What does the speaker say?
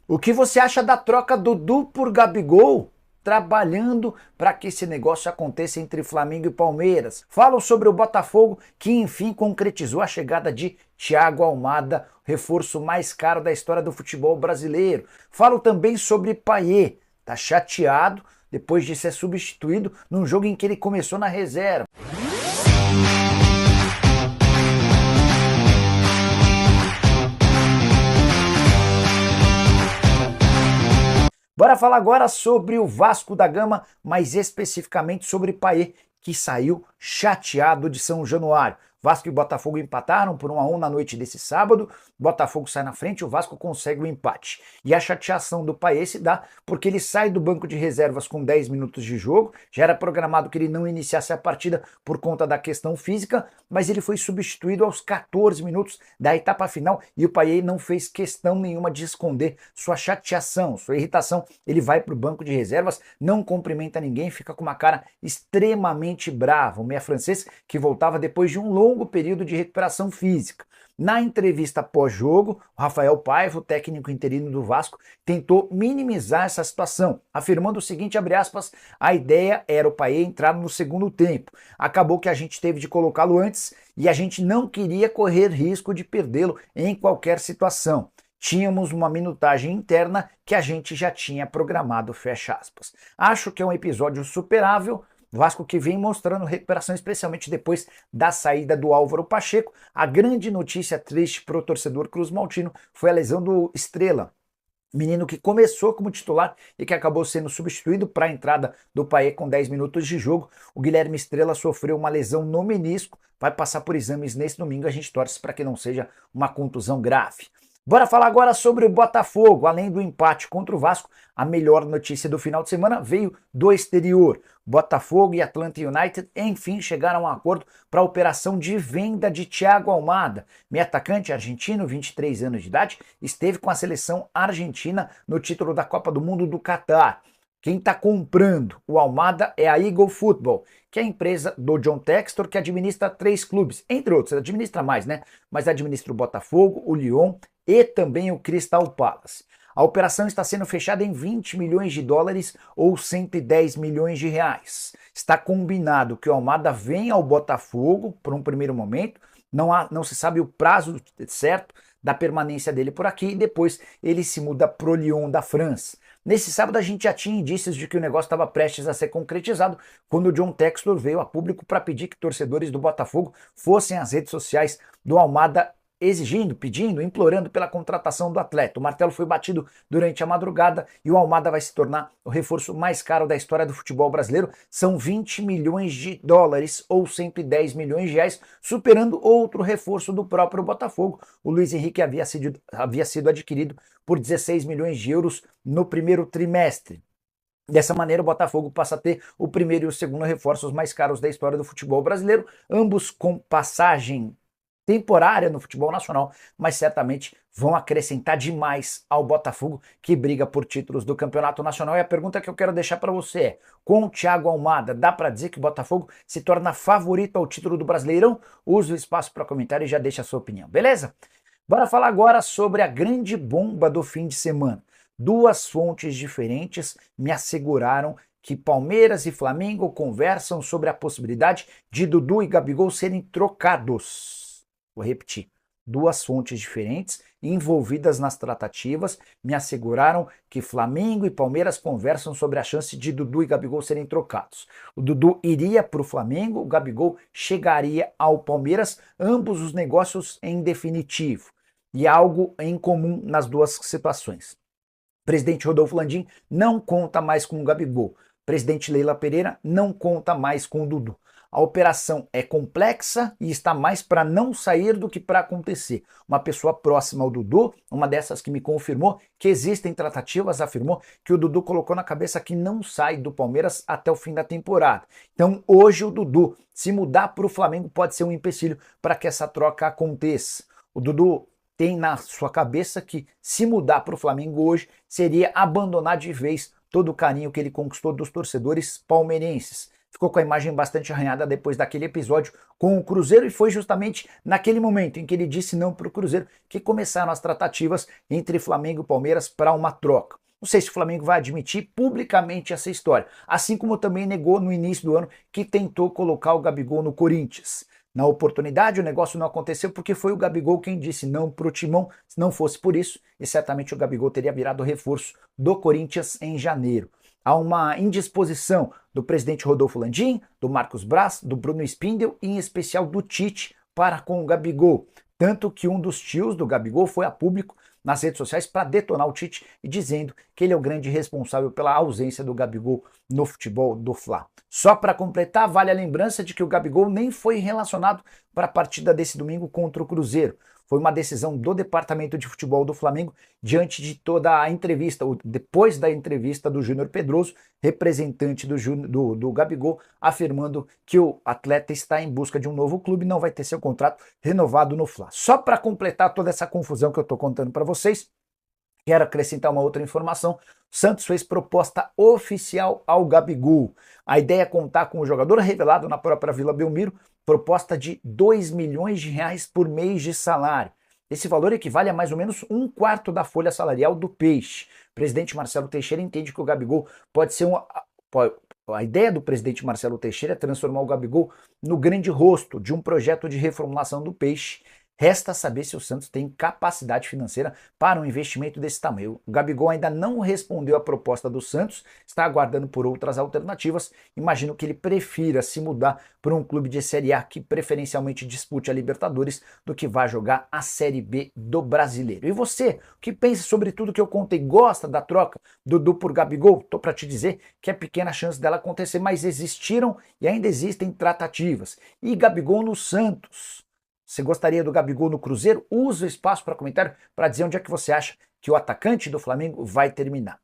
O que você acha da troca Dudu por Gabigol? Trabalhando para que esse negócio aconteça entre Flamengo e Palmeiras. Falo sobre o Botafogo, que enfim concretizou a chegada de Thiago Almada, reforço mais caro da história do futebol brasileiro. Falo também sobre Payet, tá chateado depois de ser substituído num jogo em que ele começou na reserva. Bora falar agora sobre o Vasco da Gama, mais especificamente sobre Payet, que saiu chateado de São Januário. Vasco e Botafogo empataram por 1-1 na noite desse sábado. Botafogo sai na frente, o Vasco consegue o empate. E a chateação do Payet se dá porque ele sai do banco de reservas com 10 minutos de jogo. Já era programado que ele não iniciasse a partida por conta da questão física, mas ele foi substituído aos 14 minutos da etapa final e o Payet não fez questão nenhuma de esconder sua chateação, sua irritação. Ele vai para o banco de reservas, não cumprimenta ninguém, fica com uma cara extremamente brava. O meia francês que voltava depois de um longo período de recuperação física. Na entrevista pós-jogo, o Rafael Paiva, o técnico interino do Vasco, tentou minimizar essa situação, afirmando o seguinte, abre aspas, a ideia era o Payet entrar no segundo tempo. Acabou que a gente teve de colocá-lo antes e a gente não queria correr risco de perdê-lo em qualquer situação. Tínhamos uma minutagem interna que a gente já tinha programado, fecha aspas. Acho que é um episódio superável. Vasco que vem mostrando recuperação, especialmente depois da saída do Álvaro Pacheco. A grande notícia triste para o torcedor cruzmaltino foi a lesão do Estrela, menino que começou como titular e que acabou sendo substituído para a entrada do Payet com 10 minutos de jogo. O Guilherme Estrela sofreu uma lesão no menisco, vai passar por exames nesse domingo, a gente torce para que não seja uma contusão grave. Bora falar agora sobre o Botafogo. Além do empate contra o Vasco, a melhor notícia do final de semana veio do exterior. Botafogo e Atlanta United, enfim, chegaram a um acordo para a operação de venda de Thiago Almada. Meio atacante argentino, 23 anos de idade, esteve com a seleção argentina no título da Copa do Mundo do Catar. Quem está comprando o Almada é a Eagle Football, que é a empresa do John Textor, que administra 3 clubes, entre outros, administra mais, né? Mas administra o Botafogo, o Lyon e também o Crystal Palace. A operação está sendo fechada em 20 milhões de dólares ou 110 milhões de reais. Está combinado que o Almada venha ao Botafogo por um primeiro momento, não se sabe o prazo certo da permanência dele por aqui e depois ele se muda para o Lyon da França. Nesse sábado a gente já tinha indícios de que o negócio estava prestes a ser concretizado quando o John Textor veio a público para pedir que torcedores do Botafogo fossem às redes sociais do Almada exigindo, pedindo, implorando pela contratação do atleta. O martelo foi batido durante a madrugada e o Almada vai se tornar o reforço mais caro da história do futebol brasileiro. São 20 milhões de dólares ou 110 milhões de reais, superando outro reforço do próprio Botafogo. O Luiz Henrique havia sido adquirido por 16 milhões de euros no primeiro trimestre. Dessa maneira, o Botafogo passa a ter o primeiro e o segundo reforços mais caros da história do futebol brasileiro, ambos com passagem temporária no futebol nacional, mas certamente vão acrescentar demais ao Botafogo, que briga por títulos do Campeonato Nacional. E a pergunta que eu quero deixar para você é, com o Thiago Almada, dá para dizer que o Botafogo se torna favorito ao título do Brasileirão? Use o espaço para comentário e já deixa a sua opinião, beleza? Bora falar agora sobre a grande bomba do fim de semana. 2 fontes diferentes me asseguraram que Palmeiras e Flamengo conversam sobre a possibilidade de Dudu e Gabigol serem trocados. Vou repetir, 2 fontes diferentes envolvidas nas tratativas me asseguraram que Flamengo e Palmeiras conversam sobre a chance de Dudu e Gabigol serem trocados. O Dudu iria para o Flamengo, o Gabigol chegaria ao Palmeiras, ambos os negócios em definitivo. E algo em comum nas 2 situações. O presidente Rodolfo Landim não conta mais com o Gabigol. Presidente Leila Pereira não conta mais com o Dudu. A operação é complexa e está mais para não sair do que para acontecer. Uma pessoa próxima ao Dudu, uma dessas que me confirmou que existem tratativas, afirmou que o Dudu colocou na cabeça que não sai do Palmeiras até o fim da temporada. Então hoje o Dudu, se mudar para o Flamengo, pode ser um empecilho para que essa troca aconteça. O Dudu tem na sua cabeça que se mudar para o Flamengo hoje seria abandonar de vez todo o carinho que ele conquistou dos torcedores palmeirenses. ficou com a imagem bastante arranhada depois daquele episódio com o Cruzeiro, e foi justamente naquele momento em que ele disse não para o Cruzeiro que começaram as tratativas entre Flamengo e Palmeiras para uma troca. Não sei se o Flamengo vai admitir publicamente essa história, assim como também negou no início do ano que tentou colocar o Gabigol no Corinthians. Na oportunidade, o negócio não aconteceu porque foi o Gabigol quem disse não para o Timão. Se não fosse por isso, e certamente o Gabigol teria virado reforço do Corinthians em janeiro. Há uma indisposição do presidente Rodolfo Landim, do Marcos Braz, do Bruno Spindel e em especial do Tite para com o Gabigol. Tanto que um dos tios do Gabigol foi a público nas redes sociais para detonar o Tite e dizendo que ele é o grande responsável pela ausência do Gabigol no futebol do Fla. Só para completar, vale a lembrança de que o Gabigol nem foi relacionado para a partida desse domingo contra o Cruzeiro. Foi uma decisão do departamento de futebol do Flamengo diante de toda a entrevista, depois da entrevista do Júnior Pedroso, representante do Gabigol, afirmando que o atleta está em busca de um novo clube e não vai ter seu contrato renovado no Fla. Só para completar toda essa confusão que eu estou contando para vocês, quero acrescentar uma outra informação. Santos fez proposta oficial ao Gabigol. A ideia é contar com o jogador revelado na própria Vila Belmiro, proposta de 2 milhões de reais por mês de salário. Esse valor equivale a mais ou menos um quarto da folha salarial do Peixe. O presidente Marcelo Teixeira entende que o Gabigol pode ser a ideia do presidente Marcelo Teixeira é transformar o Gabigol no grande rosto de um projeto de reformulação do Peixe. Resta saber se o Santos tem capacidade financeira para um investimento desse tamanho. O Gabigol ainda não respondeu à proposta do Santos, está aguardando por outras alternativas. Imagino que ele prefira se mudar para um clube de Série A que preferencialmente dispute a Libertadores do que vá jogar a Série B do Brasileiro. E você, o que pensa sobre tudo que eu contei? Gosta da troca do Dudu por Gabigol? Tô para te dizer que é pequena chance dela acontecer, mas existiram e ainda existem tratativas. E Gabigol no Santos? Você gostaria do Gabigol no Cruzeiro? Use o espaço para comentário para dizer onde é que você acha que o atacante do Flamengo vai terminar.